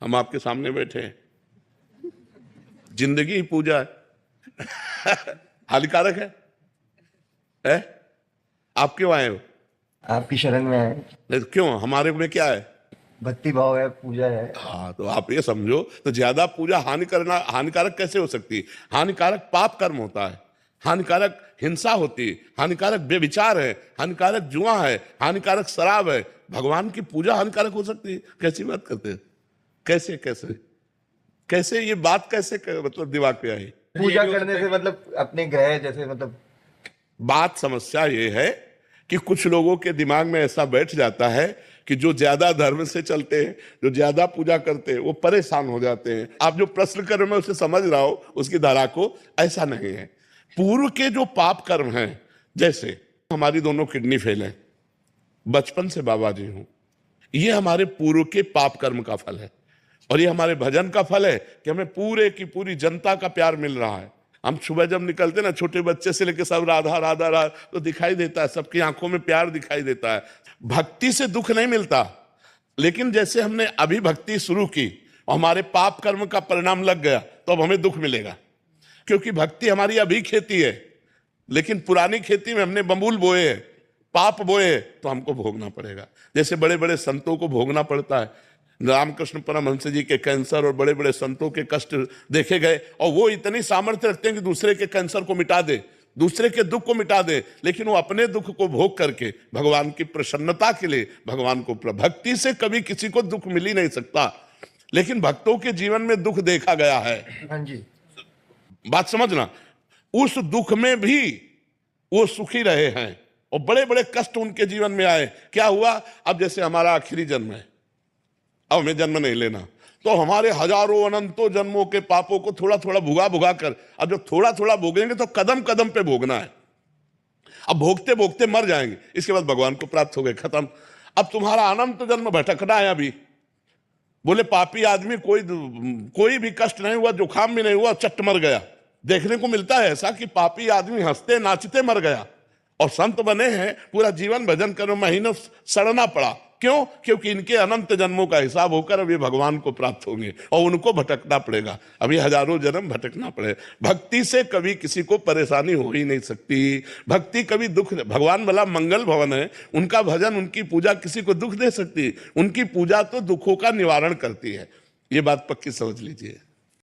हम आपके सामने बैठे हैं, जिंदगी ही पूजा है। हानिकारक है? आप क्यों आए हो? आपकी शरण में है। नहीं तो क्यों, हमारे में क्या है? भक्ति भाव है, पूजा है। हाँ, तो आप ये समझो, तो ज्यादा पूजा हानिकारक कैसे हो सकती है? हानिकारक पाप कर्म होता है, हानिकारक हिंसा होती है, हानिकारक बेविचार है, हानिकारक जुआ है, हानिकारक शराब है। भगवान की पूजा हानिकारक हो सकती है? कैसी बात करते हैं? कैसे कैसे कैसे ये बात कैसे मतलब दिमाग पे आई? पूजा करने से मतलब अपने ग्रह जैसे मतलब बात समस्या ये है कि कुछ लोगों के दिमाग में ऐसा बैठ जाता है कि जो ज्यादा धर्म से चलते हैं, जो ज्यादा पूजा करते हैं, वो परेशान हो जाते हैं। आप जो प्रश्न कर रहे हो मैं उसे समझ रहा हूं, उसकी धारा को। ऐसा नहीं है। पूर्व के जो पाप कर्म हैं, जैसे हमारी दोनों किडनी फेल है, बचपन से बाबा जी हूं, ये हमारे पूर्व के पाप कर्म का फल है। और ये हमारे भजन का फल है कि हमें पूरे की पूरी जनता का प्यार मिल रहा है। हम सुबह जब निकलते ना, छोटे बच्चे से लेकर सब राधा राधा राधा, तो दिखाई देता है, सबकी आंखों में प्यार दिखाई देता है। भक्ति से दुख नहीं मिलता, लेकिन जैसे हमने अभी भक्ति शुरू की और हमारे पाप कर्म का परिणाम लग गया, तो अब हमें दुख मिलेगा। क्योंकि भक्ति हमारी अभी खेती है, लेकिन पुरानी खेती में हमने बबूल बोए, पाप बोए, तो हमको भोगना पड़ेगा। जैसे बड़े बड़े संतों को भोगना पड़ता है। रामकृष्ण परमहंस जी के कैंसर और बड़े बड़े संतों के कष्ट देखे गए, और वो इतनी सामर्थ्य रखते हैं कि दूसरे के कैंसर को मिटा दे, दूसरे के दुख को मिटा दे, लेकिन वो अपने दुख को भोग करके भगवान की प्रसन्नता के लिए भगवान को भक्ति से कभी किसी को दुख मिल ही नहीं सकता, लेकिन भक्तों के जीवन में दुख देखा गया है। हाँ जी, बात समझना। उस दुख में भी वो सुखी रहे हैं और बड़े बड़े कष्ट उनके जीवन में आए। क्या हुआ? अब जैसे हमारा आखिरी जन्म है, अब हमें जन्म नहीं लेना, तो हमारे हजारों अनंतों जन्मों के पापों को थोड़ा थोड़ा भुगा भुगा कर, अब जब थोड़ा थोड़ा भोगेंगे तो कदम कदम पे भोगना है। अब भोगते भोगते मर जाएंगे, इसके बाद भगवान को प्राप्त हो गए, खत्म। अब तुम्हारा अनंत जन्म भटकना है। अभी बोले पापी आदमी कोई भी कष्ट नहीं हुआ, जुकाम भी नहीं हुआ, चट मर गया। देखने को मिलता है ऐसा कि पापी आदमी हंसते नाचते मर गया, और संत बने हैं, पूरा जीवन भजन करो, महीनों सड़ना पड़ा। क्यों? क्योंकि इनके अनंत जन्मों का हिसाब होकर अब ये भगवान को प्राप्त होंगे और उनको भटकना पड़ेगा। अभी हजारों जन्म भटकना पड़ेगा। भक्ति से कभी किसी को परेशानी हो ही नहीं सकती। भक्ति कभी दुख, भगवान भला मंगल भवन है, उनका भजन, उनकी पूजा किसी को दुख दे सकती? उनकी पूजा तो दुखों का निवारण करती है। ये बात पक्की समझ लीजिए।